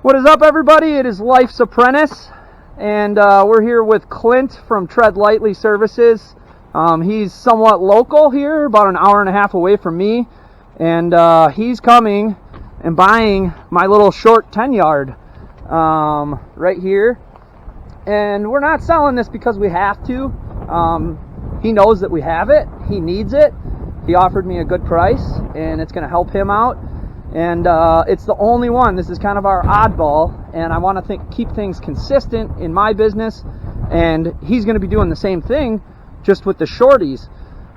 What is up, everybody? It is Life's Apprentice, and we're here with Clint from Tread Lightly Services. He's somewhat local here, about an hour and a half away from me, and he's coming and buying my little short 10-yard right here. And we're not selling this because we have to. He knows that we have it. He needs it. He offered me a good price, and it's going to help him out. And it's the only one. This is kind of our oddball, and I want to keep things consistent in my business. And he's going to be doing the same thing, just with the shorties.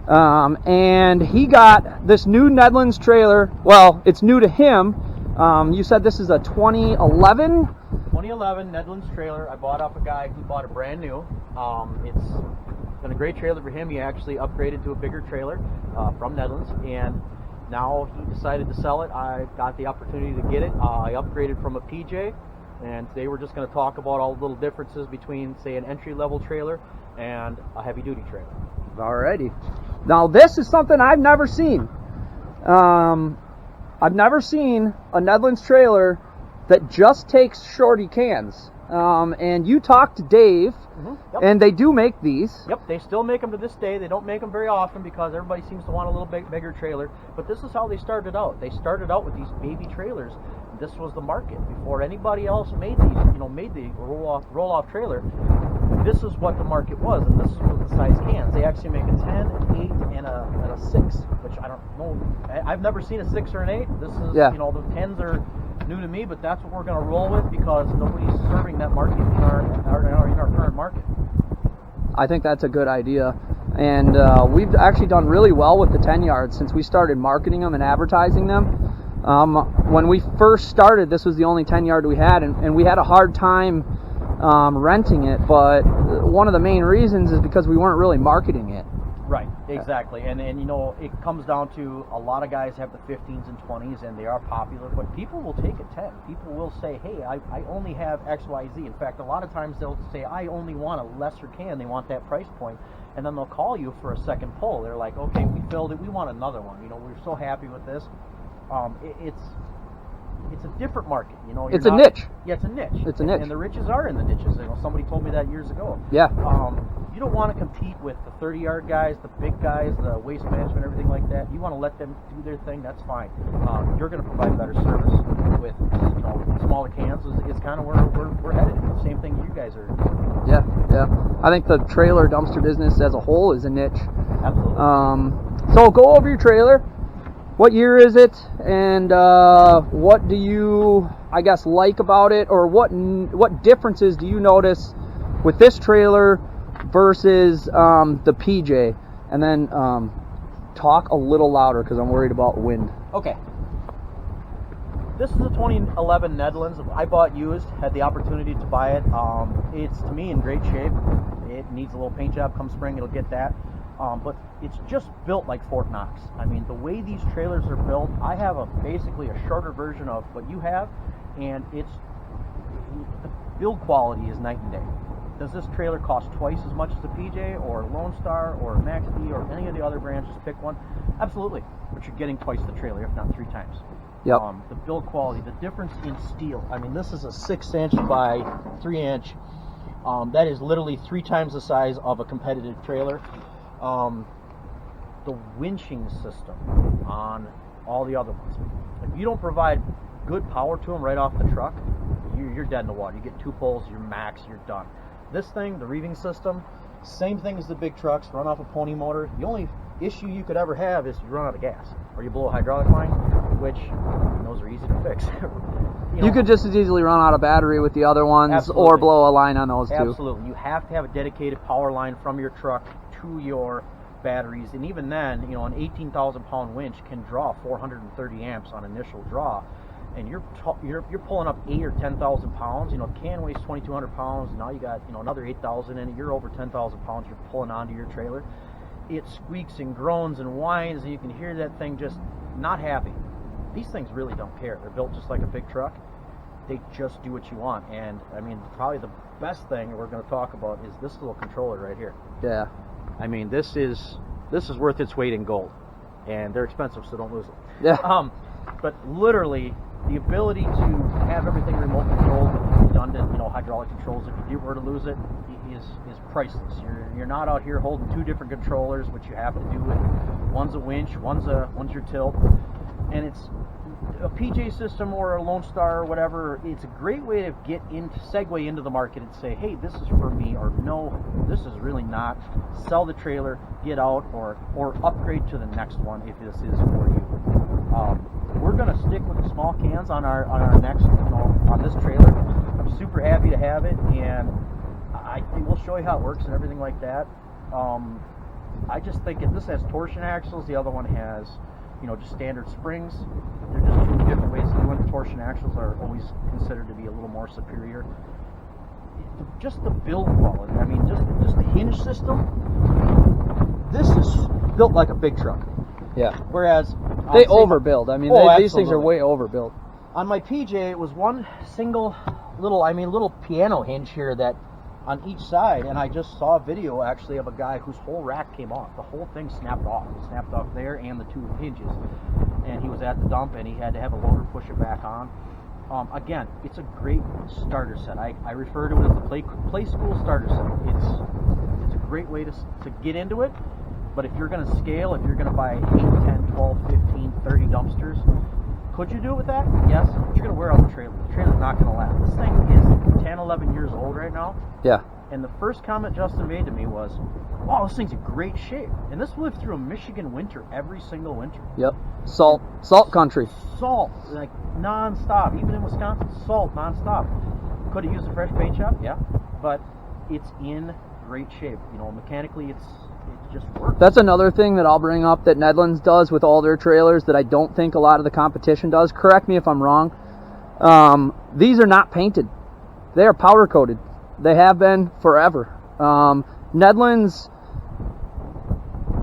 And he got this new Nedlands trailer. Well, it's new to him. You said this is a 2011? 2011 Nedlands trailer. I bought off a guy who bought it brand new. It's been a great trailer for him. He actually upgraded to a bigger trailer from Nedlands, and now he decided to sell it. I got the opportunity to get it. I upgraded from a PJ, and today we're just going to talk about all the little differences between, say, an entry-level trailer and a heavy-duty trailer. Alrighty. Now, this is something I've never seen. I've never seen a Nedlands trailer that just takes shorty cans. And you talked to Dave, Yep. and they do make these. Yep, they still make them to this day. They don't make them very often because everybody seems to want a little bigger trailer. But this is how they started out. They started out with these baby trailers. This was the market before anybody else made these. Made the roll-off trailer. This is what the market was, and this is what the size cans. They actually make a 10, an 8, and a 6, which I don't know. I've never seen a 6 or an 8. This is, the 10s are new to me, but that's what we're going to roll with because nobody's serving that market in our current market. I think that's a good idea, and we've actually done really well with the 10 yards since we started marketing them and advertising them. When we first started, this was the only 10 yard we had, and we had a hard time renting it, but one of the main reasons is because we weren't really marketing it. Right, exactly. And it comes down to a lot of guys have the 15s and 20s, and they are popular, but people will take a 10. People will say, hey, I only have XYZ. In fact, a lot of times they'll say, I only want a lesser can. They want that price point, and then they'll call you for a second pull. They're like, okay, we filled it. We want another one. We're so happy with this. It's a different market, It's a niche. Yeah, it's a niche. It's a niche. And the riches are in the niches. Somebody told me that years ago. Yeah. You don't want to compete with the 30-yard guys, the big guys, the waste management, everything like that. You want to let them do their thing. That's fine. You're going to provide better service with, smaller cans. Is kind of where we're headed. The same thing you guys are doing. Yeah. I think the trailer dumpster business as a whole is a niche. Absolutely. So go over your trailer. What year is it, and what do you, I guess, like about it, or what differences do you notice with this trailer versus the PJ? And then talk a little louder because I'm worried about wind. Okay. This is a 2011 Netlands. I bought used, had the opportunity to buy it. It's, to me, in great shape. It needs a little paint job. Come spring, it'll get that. But it's just built like Fort Knox. I mean, the way these trailers are built, I have basically a shorter version of what you have, and the build quality is night and day. Does this trailer cost twice as much as a PJ or Lone Star or Max D or any of the other brands? Just pick one. Absolutely, but you're getting twice the trailer, if not 3 times. Yep. The build quality, the difference in steel. I mean, this is a 6-inch by 3-inch. That is literally 3 times the size of a competitive trailer. The winching system on all the other ones. If you don't provide good power to them right off the truck, you're dead in the water. You get 2 pulls, you're max, you're done. This thing, the reeving system, same thing as the big trucks, run off a pony motor. The only issue you could ever have is you run out of gas, or you blow a hydraulic line, which those are easy to fix. You could just as easily run out of battery with the other ones. Absolutely. Or blow a line on those too. Absolutely. You have to have a dedicated power line from your truck to your batteries, and even then, an 18,000-pound winch can draw 430 amps on initial draw, and you're pulling up 8 or 10,000 pounds. The can weighs 2,200 pounds. Now you got another 8,000 in it. You're over 10,000 pounds. You're pulling onto your trailer. It squeaks and groans and whines, and you can hear that thing just not happy. These things really don't care. They're built just like a big truck. They just do what you want. And I mean, probably the best thing we're going to talk about is this little controller right here. Yeah. I mean, this is worth its weight in gold, and they're expensive, so don't lose it. Yeah. But literally, the ability to have everything remote controlled hydraulic controls, if you were to lose it, is priceless. You're not out here holding two different controllers, which you have to do with one's a winch, one's your tilt, and it's a PJ system or a Lone Star or whatever. It's a great way to segue into the market and say, hey, this is for me, or no, this is really not. Sell the trailer, get out, or upgrade to the next one if this is for you. We're gonna stick with the small cans on our next, on this trailer. I'm super happy to have it, and I think we'll show you how it works and everything like that. I just think this has torsion axles, the other one has, just standard springs. They're just two different ways of doing it. Torsion axles are always considered to be a little more superior. Just the build quality, I mean, just the hinge system, this is built like a big truck. Yeah. Whereas they overbuild. I mean, these things are way overbuilt. On my PJ, it was one single little piano hinge here that on each side, and I just saw a video actually of a guy whose whole rack came off. The whole thing snapped off. It snapped off there and the two hinges. And he was at the dump and he had to have a loader push it back on. Again, it's a great starter set. I refer to it as the play school starter set. It's a great way to get into it. But if you're going to scale, if you're going to buy 8, 10, 12, 15, 30 dumpsters, could you do it with that? Yes. But you're going to wear out the trailer. The trailer's not going to last. This thing is 10, 11 years old right now. Yeah. And the first comment Justin made to me was, wow, this thing's in great shape. And this lived through a Michigan winter every single winter. Yep. Salt country. Salt, like non-stop. Even in Wisconsin, salt non-stop. Could it use a fresh paint job? Yeah. But it's in great shape. Mechanically, it just works. That's another thing that I'll bring up that Nedlands does with all their trailers that I don't think a lot of the competition does. Correct me if I'm wrong. These are not painted. They are powder coated. They have been forever. Nedlands,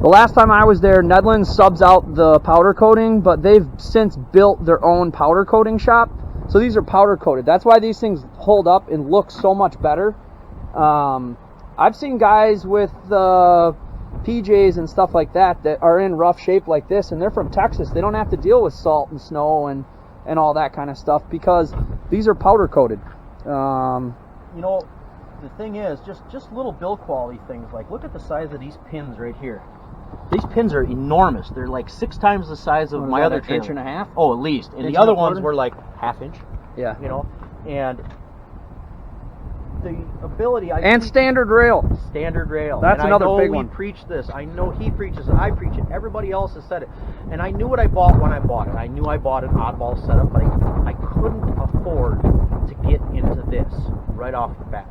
the last time I was there, Nedlands subs out the powder coating, but they've since built their own powder coating shop. So these are powder coated. That's why these things hold up and look so much better. I've seen guys with PJs and stuff like that are in rough shape like this, and they're from Texas. They don't have to deal with salt and snow and all that kind of stuff because these are powder coated. The thing is, just little build quality things, like look at the size of these pins right here. These pins are enormous. They're like 6 times the size of my other trailer. Inch and a half? Oh, at least. And the other ones were like half inch. Yeah. And the ability... Standard rail. Standard rail. That's another big one. We preach this. I know he preaches it. I preach it. Everybody else has said it. And I knew what I bought when I bought it. I knew I bought an oddball setup, but I couldn't afford to get into this right off the bat.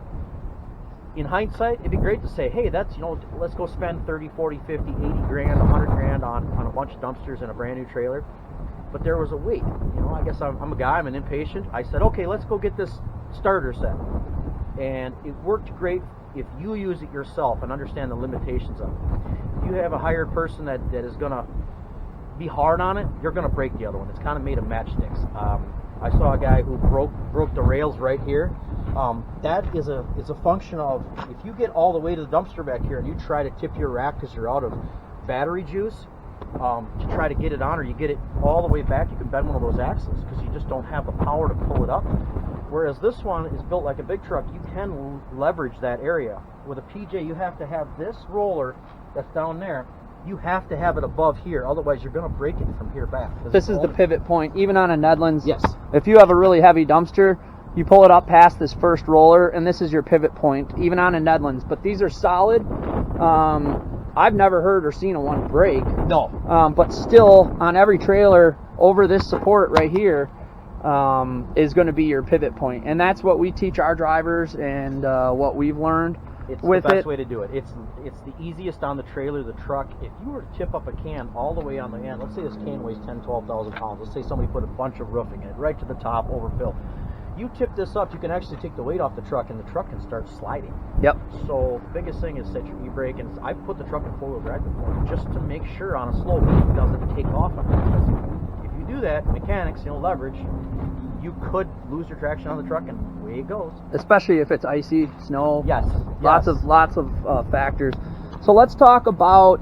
In hindsight, it'd be great to say, hey, that's, let's go spend 30, 40, 50, 80 grand, 100 grand on a bunch of dumpsters and a brand new trailer. But there was a wait. I guess I'm a guy, I'm an impatient. I said, okay, let's go get this starter set. And it worked great if you use it yourself and understand the limitations of it. If you have a hired person that is going to be hard on it, you're going to break the other one. It's kind of made of matchsticks. I saw a guy who broke the rails right here. That is a function of, if you get all the way to the dumpster back here and you try to tip your rack because you're out of battery juice to try to get it on, or you get it all the way back, you can bend one of those axles because you just don't have the power to pull it up. Whereas this one is built like a big truck, you can leverage that area. With a PJ, you have to have this roller that's down there, you have to have it above here, otherwise you're going to break it from here back. This is the pivot point, even on a Nedlands. Yes. If you have a really heavy dumpster, you pull it up past this first roller, and this is your pivot point, even on a Nedlands. But these are solid. I've never heard or seen a one break. No. But still, on every trailer, over this support right here, is going to be your pivot point. And that's what we teach our drivers and what we've learned. It's with the best it. way to do it. It's the easiest on the trailer, the truck. If you were to tip up a can all the way on the end, let's say this can weighs 10, 12,000 pounds. Let's say somebody put a bunch of roofing in it, right to the top, overfill. You tip this up, you can actually take the weight off the truck, and the truck can start sliding. Yep. So the biggest thing is set your e-brake, and I put the truck in four-wheel drive before, just to make sure on a slope it doesn't take off on it. If you do that, mechanics, leverage, you could lose your traction on the truck, and away it goes. Especially if it's icy, snow. Yes. Lots of factors. So let's talk about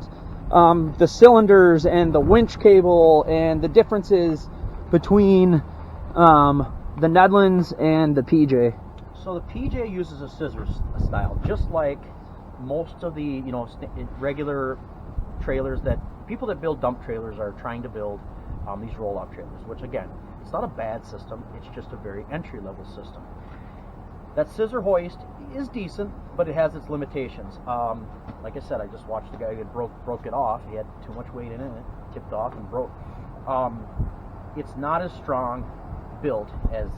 the cylinders and the winch cable and the differences between the Nedlands and the PJ. So the PJ uses a scissor style, just like most of the regular trailers that people that build dump trailers are trying to build, these roll-off trailers, which again, it's not a bad system, it's just a very entry-level system. That scissor hoist is decent, but it has its limitations. Like I said, I just watched a guy who broke it off. He had too much weight in it, tipped off and broke. It's not as strong built as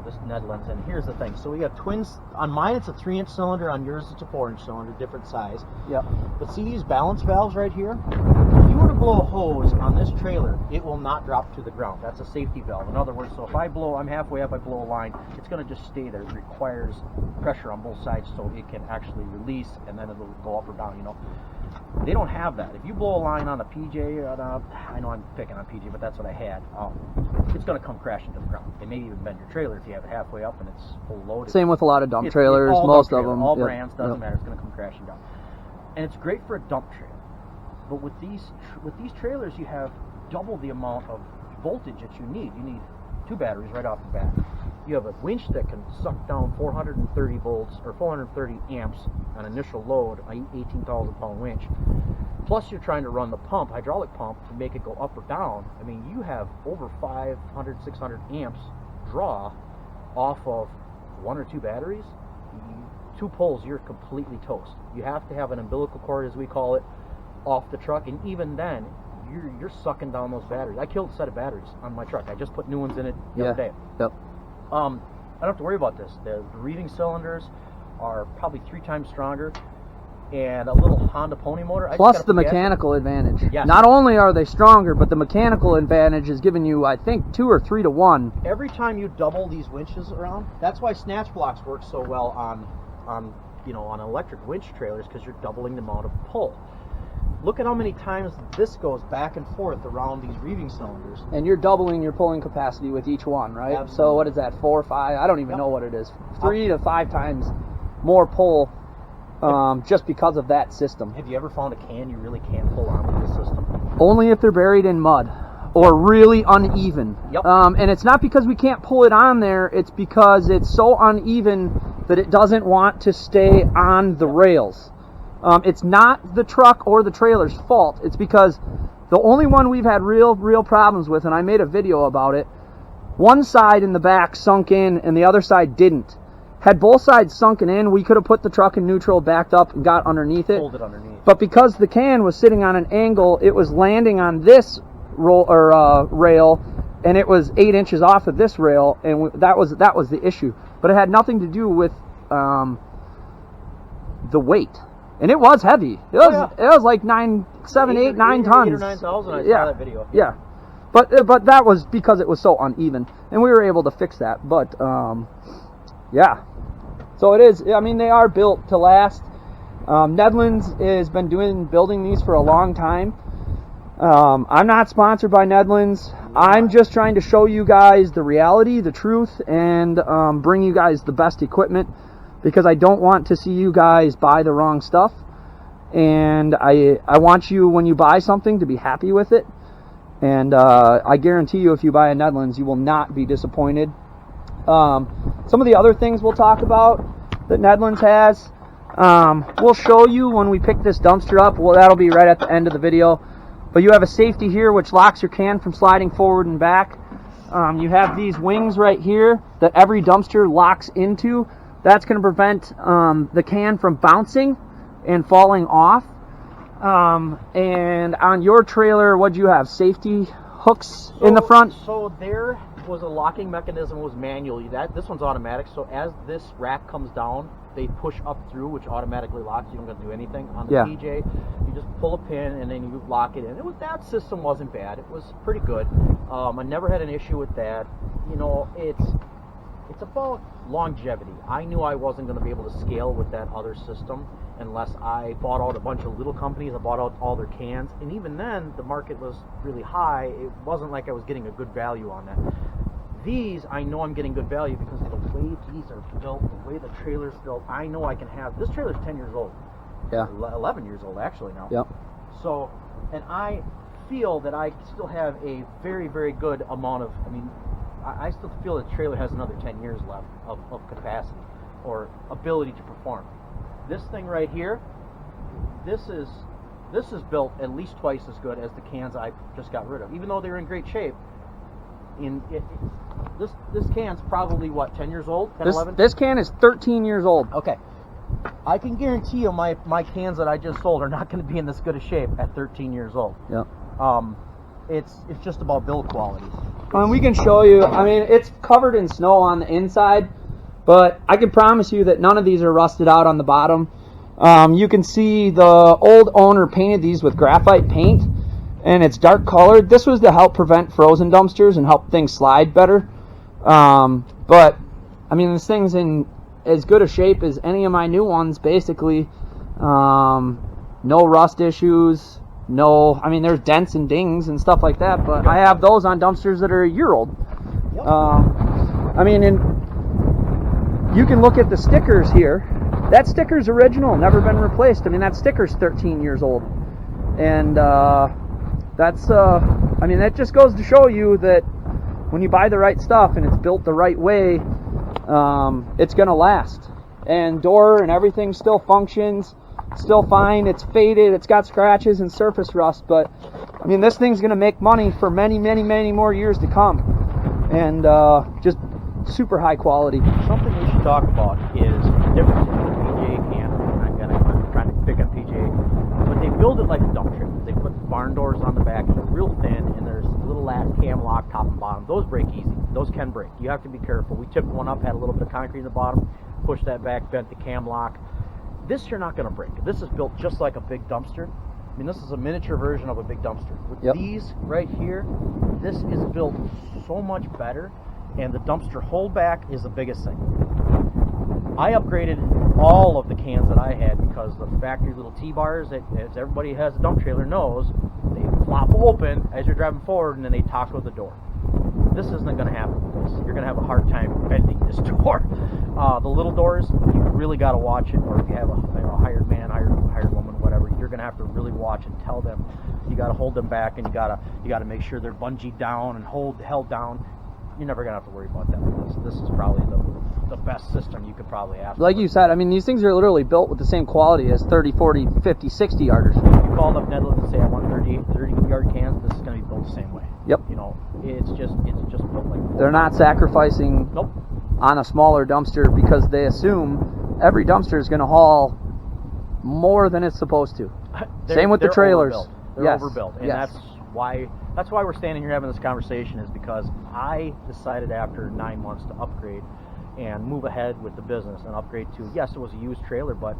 this Nedlands. And here's the thing: so we got twins. On mine, it's a 3-inch cylinder. On yours, it's a 4-inch cylinder, different size. Yep. But see these balance valves right here? If you were to blow a hose on this trailer, it will not drop to the ground. That's a safety valve. In other words, so if I'm halfway up, I blow a line, it's going to just stay there. It requires pressure on both sides so it can actually release, and then it'll go up or down. They don't have that. If you blow a line on a PJ, I know I'm picking on PJ, but that's what I had. It's going to come crashing to the ground. It may even bend your trailer if you have it halfway up and it's full loaded. Same with a lot of dump trailers. Most of them, all brands, doesn't matter. It's going to come crashing down, and it's great for a dump trailer. But with these trailers, you have double the amount of voltage that you need. You need 2 batteries right off the bat. You have a winch that can suck down 430 volts or 430 amps on initial load, an 18,000 pound winch. Plus you're trying to run the pump, hydraulic pump, to make it go up or down. I mean, you have over 500, 600 amps draw off of 1 or 2 batteries. 2 poles, you're completely toast. You have to have an umbilical cord, as we call it, off the truck, and even then, you're sucking down those batteries. I killed a set of batteries on my truck. I just put new ones in it the other day. Yep. I don't have to worry about this. The reading cylinders are probably 3 times stronger, and a little Honda Pony motor. Plus the mechanical advantage. Yes. Not only are they stronger, but the mechanical advantage is giving you, I think, 2 or 3 to 1. Every time you double these winches around, that's why snatch blocks work so well on electric winch trailers, because you're doubling the amount of pull. Look at how many times this goes back and forth around these reeving cylinders. And you're doubling your pulling capacity with each one, right? Absolutely. So what is that, 4 or 5? I don't even know what it is. 3 to 5 times more pull just because of that system. Have you ever found a can you really can't pull on with this system? Only if they're buried in mud or really uneven. Yep. And it's not because we can't pull it on there, it's because it's so uneven that it doesn't want to stay on the rails. It's not the truck or the trailer's fault. It's because the only one we've had real problems with, and I made a video about it, one side in the back sunk in and the other side didn't. Had both sides sunken in, we could have put the truck in neutral, backed up, and got underneath it. Hold it underneath. But because the can was sitting on an angle, it was landing on this rail, and it was 8 inches off of this rail, and that was the issue. But it had nothing to do with the weight. And it was heavy. It was like 9 tons. 8 or 9,000. I saw that video. Yeah, but that was because it was so uneven, and we were able to fix that. But yeah, so it is. I mean, they are built to last. Netlands has been building these for a long time. I'm not sponsored by Netlands. I'm just trying to show you guys the reality, the truth, and bring you guys the best equipment, because I don't want to see you guys buy the wrong stuff. And I want you, when you buy something, to be happy with it. And I guarantee you, if you buy a Netlands, you will not be disappointed. Some of the other things we'll talk about that Netlands has, we'll show you when we pick this dumpster up. Well, that'll be right at the end of the video. But you have a safety here which locks your can from sliding forward and back. You have these wings right here that every dumpster locks into. That's going to prevent the can from bouncing and falling off. And on your trailer, what do you have? Safety hooks in the front? So there was a locking mechanism, was manually. This one's automatic, so as this rack comes down, they push up through, which automatically locks. You don't got to do anything. On the PJ, you just pull a pin and then you lock it in. That system wasn't bad. It was pretty good. I never had an issue with that. It's about longevity. I knew I wasn't going to be able to scale with that other system unless I bought out a bunch of little companies. I bought out all their cans, and even then the market was really high. It wasn't like I was getting a good value on that. These, I know I'm getting good value because of the way these are built, the way the trailer's built. I know I can have, this trailer's 10 years old. Yeah. 11 years old actually now. Yep. So, and I feel that I still have a very, very good amount of, I still feel the trailer has another 10 years left of capacity. or ability to perform. This thing right here, this is built at least twice as good as the cans I just got rid of. Even though they're in great shape, this can's probably what, 10 years old, 10, 11? This can is 13 years old. Okay. I can guarantee you my cans that I just sold are not going to be in this good a shape at 13 years old. Yep. It's just about build quality. And we can show you, I mean, it's covered in snow on the inside, but I can promise you that none of these are rusted out on the bottom. You can see the old owner painted these with graphite paint, and it's dark colored. This was to help prevent frozen dumpsters and help things slide better. But, I mean, this thing's in as good a shape as any of my new ones, basically. No rust issues. No, I mean, there's dents and dings and stuff like that, but I have those on dumpsters that are a year old. Yep. I mean, you can look at the stickers here. That sticker's original, never been replaced. I mean, that sticker's 13 years old. And that's, I mean, that just goes to show you that when you buy the right stuff and it's built the right way, it's going to last. And door and everything still functions. Still fine. It's faded. It's got scratches and surface rust, but I mean, this thing's going to make money for many, many, many more years to come, and just super high quality. Something we should talk about is the difference in the PGA can. I'm trying to pick on PGA, but they build it like a dump trailer. They put barn doors on the back, and they're real thin, and there's a little latch cam lock top and bottom. Those break easy. Those can break. You have to be careful. We tipped one up, had a little bit of concrete in the bottom, pushed that back, bent the cam lock. This you're not going to break. This is built just like a big dumpster. I mean, this is a miniature version of a big dumpster. With these right here, this is built so much better, and the dumpster holdback is the biggest thing. I upgraded all of the cans that I had because the factory little T-bars, as everybody who has a dump trailer knows, they flop open as you're driving forward, and then they taco the door. This isn't going to happen with this. You're going to have a hard time bending this door. The little doors, you really got to watch it, or if you have a hired man, hired woman, whatever, you're going to have to really watch and tell them. You got to hold them back, and you got to make sure they're bungeed down and held down. You're never going to have to worry about that with this. This is probably the best system you could probably ask Like for. you said, I mean, these things are literally built with the same quality as 30, 40, 50, 60 yarders. If you called up Nedland and say, I want 30-yard cans, this is going to be built the same way. Yep. You know, it's just built like that. They're not sacrificing Nope. on a smaller dumpster because they assume every dumpster is going to haul more than it's supposed to. Same with the trailers. Overbuilt. They're Yes. overbuilt, and Yes. that's why we're standing here having this conversation, is because I decided after 9 months to upgrade and move ahead with the business and upgrade to, yes, it was a used trailer, but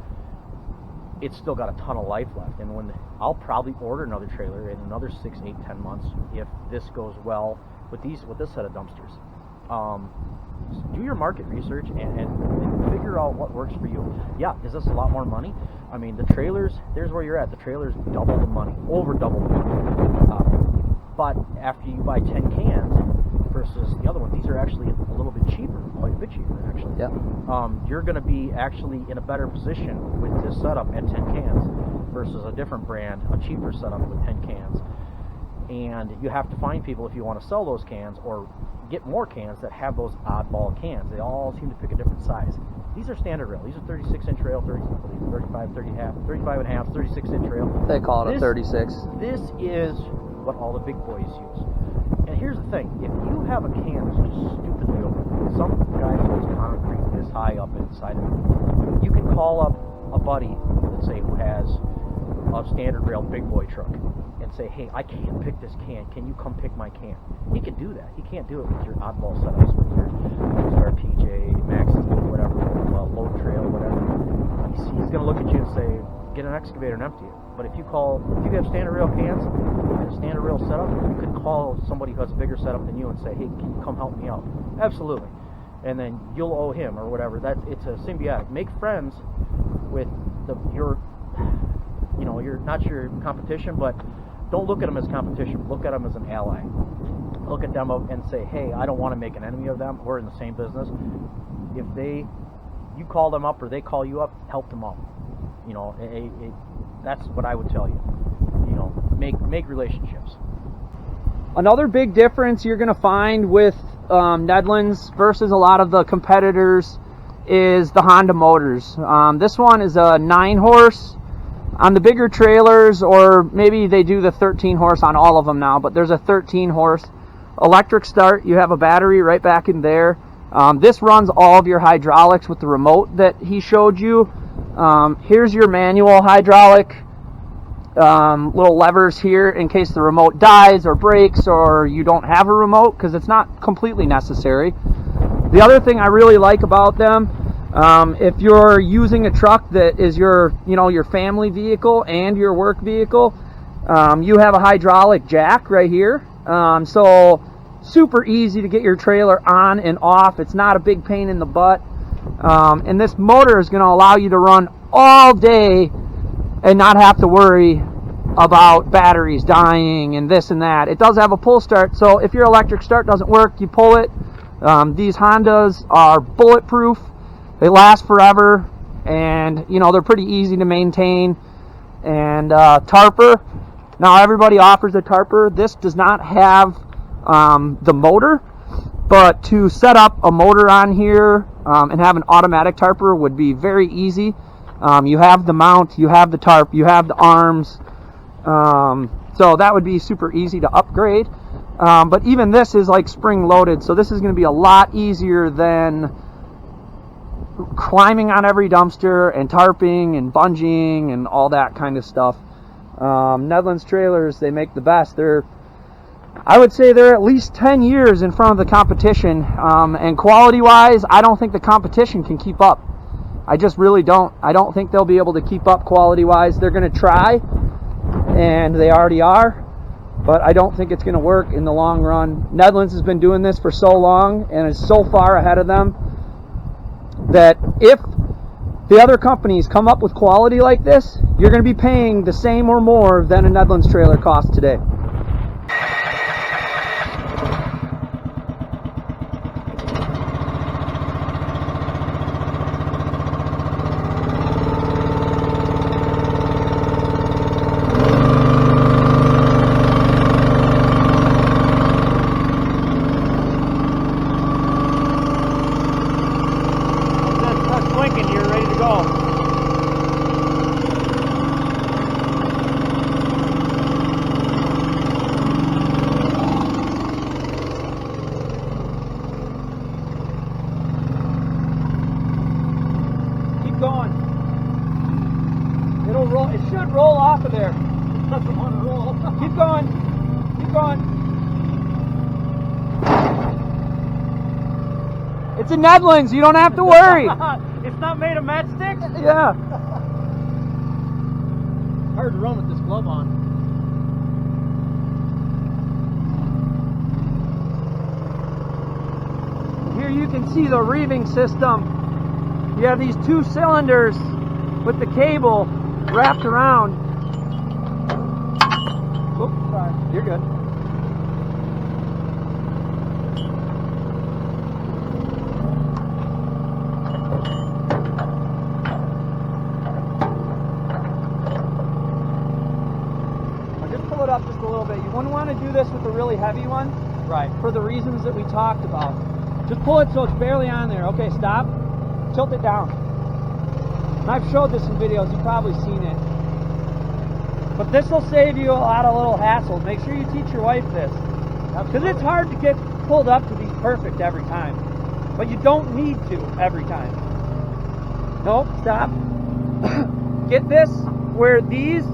it's still got a ton of life left. And I'll probably order another trailer in another 6, 8, 10 months if this goes well with this set of dumpsters. Do your market research and figure out what works for you. Yeah, is this a lot more money? I mean, the trailers, there's where you're at. The trailers double the money, over double the money. But after you buy 10 cans versus the other one, these are actually a little bit cheaper, quite a bit cheaper actually. Yep. You're going to be actually in a better position with this setup at 10 cans versus a different brand, a cheaper setup with 10 cans. And you have to find people if you want to sell those cans or get more cans that have those oddball cans. They all seem to pick a different size. These are standard rail. These are 36-inch rail, 35, 35 and a half, 36-inch rail. They call it a 36. This is what all the big boys use. And here's the thing. If you have a can that's just stupidly open, some guy puts concrete this high up inside of it, you can call up a buddy, let's say, who has a standard rail big boy truck and say, hey, I can't pick this can. Can you come pick my can? He can do that. He can't do it with your oddball setups, with your PJ, Max, whatever, load trail, whatever. He's going to look at you and say, get an excavator and empty it. But if you have standard rail cans and a standard rail setup, you could call somebody who has a bigger setup than you and say, hey, can you come help me out? Absolutely. And then you'll owe him or whatever. It's a symbiotic. Make friends with you're not your competition, but don't look at them as competition. Look at them as an ally. Look at them and say, hey, I don't want to make an enemy of them. We're in the same business. If you call them up or they call you up, help them out. You know, that's what I would tell you. You know, make relationships. Another big difference you're going to find with Nedlands versus a lot of the competitors is the Honda motors. This one is a 9-horse on the bigger trailers, or maybe they do the 13-horse on all of them now, but there's a 13-horse electric start. You have a battery right back in there. This runs all of your hydraulics with the remote that he showed you. Here's your manual hydraulic little levers here in case the remote dies or breaks or you don't have a remote, because it's not completely necessary. The other thing I really like about them, if you're using a truck that is your family vehicle and your work vehicle, you have a hydraulic jack right here. So super easy to get your trailer on and off. It's not a big pain in the butt. And this motor is going to allow you to run all day and not have to worry about batteries dying and this and that. It does have a pull start, so if your electric start doesn't work, you pull it. These Hondas are bulletproof. They last forever, and they're pretty easy to maintain. And tarper. Now everybody offers a tarper. This does not have the motor, but to set up a motor on here and have an automatic tarper would be very easy. You have the mount, you have the tarp, you have the arms, so that would be super easy to upgrade. But even this is like spring loaded, so this is going to be a lot easier than climbing on every dumpster and tarping and bungeeing and all that kind of stuff. Nedlands trailers, they make the best. I would say they're at least 10 years in front of the competition, and quality wise I don't think the competition can keep up. I just really don't. I don't think they'll be able to keep up quality wise. They're going to try, and they already are, but I don't think it's going to work in the long run. Netlands has been doing this for so long and is so far ahead of them that if the other companies come up with quality like this, you're going to be paying the same or more than a Netlands trailer costs today. Going. It'll roll. It should roll off of there. It doesn't want to roll. Keep going. Keep going. It's a Nedlands. You don't have to worry. It's not made of matchsticks? Yeah. Hard to run with this glove on. Here you can see the reeving system. You have these 2 cylinders with the cable wrapped around. Oops, sorry. You're good. Now just pull it up just a little bit. You wouldn't want to do this with a really heavy one. Right. For the reasons that we talked about. Just pull it so it's barely on there. Okay, stop. Tilt it down. And I've showed this in videos, you've probably seen it. But this will save you a lot of little hassles. Make sure you teach your wife this. Because it's hard to get pulled up to be perfect every time. But you don't need to every time. Nope, stop. Get this where these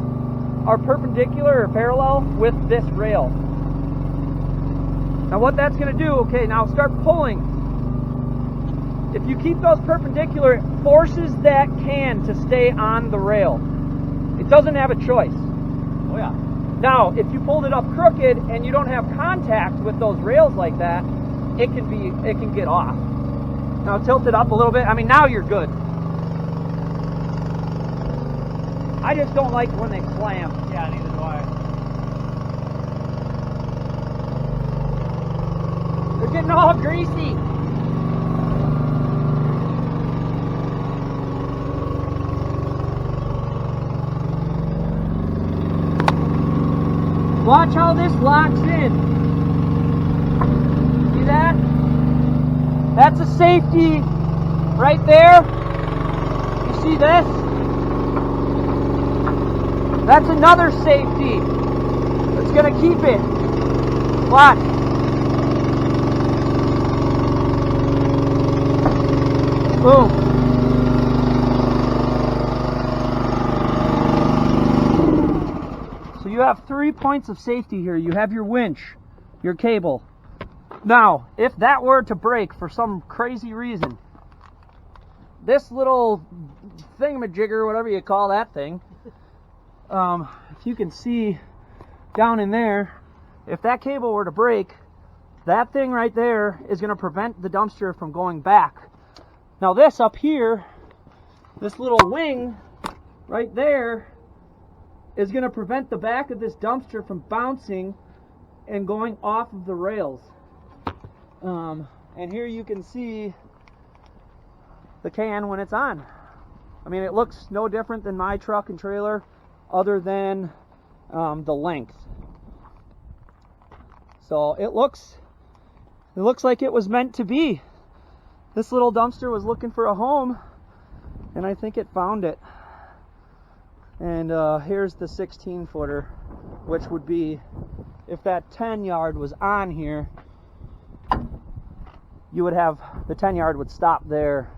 are perpendicular or parallel with this rail. Now what that's going to do, okay, now start pulling. If you keep those perpendicular, it forces that can to stay on the rail. It doesn't have a choice. Oh yeah. Now, if you pulled it up crooked and you don't have contact with those rails like that, it can get off. Now tilt it up a little bit. I mean, now you're good. I just don't like when they slam. Yeah, neither do I. They're getting all greasy. Watch how this locks in. See that? That's a safety right there. You see this? That's another safety. It's gonna keep it. Watch. Boom. So you have 3 points of safety here. You have your winch, your cable. Now, if that were to break for some crazy reason, this little thingamajigger, whatever you call that thing, if you can see down in there, if that cable were to break, that thing right there is going to prevent the dumpster from going back. Now this up here, this little wing right there, is going to prevent the back of this dumpster from bouncing and going off of the rails. And here you can see the can when it's on. I mean, it looks no different than my truck and trailer, other than the length. So it looks like it was meant to be. This little dumpster was looking for a home, and I think it found it. And here's the 16-footer, which would be, if that 10-yard was on here, you would have, the 10-yard would stop there,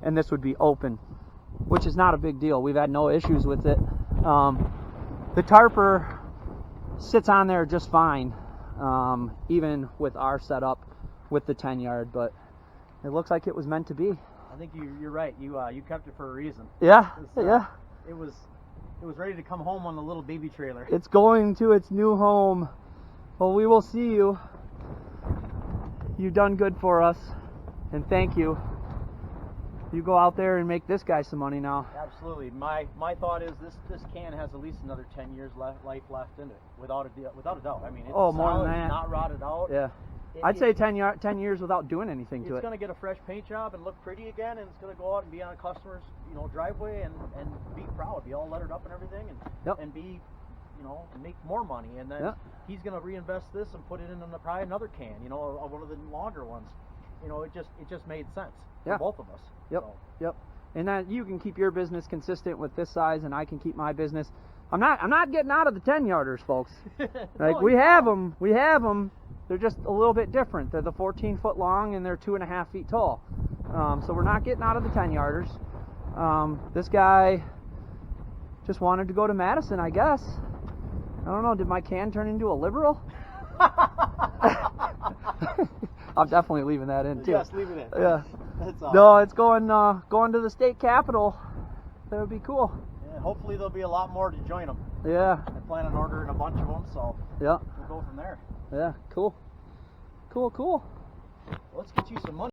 and this would be open, which is not a big deal. We've had no issues with it. The tarper sits on there just fine, even with our setup with the 10-yard, but it looks like it was meant to be. I think you're right. You kept it for a reason. Yeah, yeah. It was ready to come home on the little baby trailer. It's going to its new home. Well, we will see you. You've done good for us, and thank you. You go out there and make this guy some money now. Absolutely. My thought is this can has at least another 10 years life left in it, without a doubt. I mean, it's more solid, than that. It's not rotted out. Yeah. I'd say 10 years without doing anything to it. It's going to get a fresh paint job and look pretty again, and it's going to go out and be on a customer's driveway and be proud, be all lettered up and everything, and be, make more money. And then he's going to reinvest this and put it in probably another can, one of the longer ones. It just made sense for both of us. Yep. So. Yep. And that you can keep your business consistent with this size, and I can keep my business. I'm not getting out of the 10-yarders, folks. Like we have them. They're just a little bit different. They're the 14-foot long and they're 2.5 feet tall. So we're not getting out of the 10-yarders. This guy just wanted to go to Madison, I guess. I don't know. Did my can turn into a liberal? I'm definitely leaving that in too. Yes, leave it in. Yeah. That's awesome. No, it's going to the state capitol. That would be cool. Yeah, hopefully there'll be a lot more to join them. Yeah. I plan on ordering a bunch of them, so yeah, we'll go from there. Yeah, cool. Let's get you some money.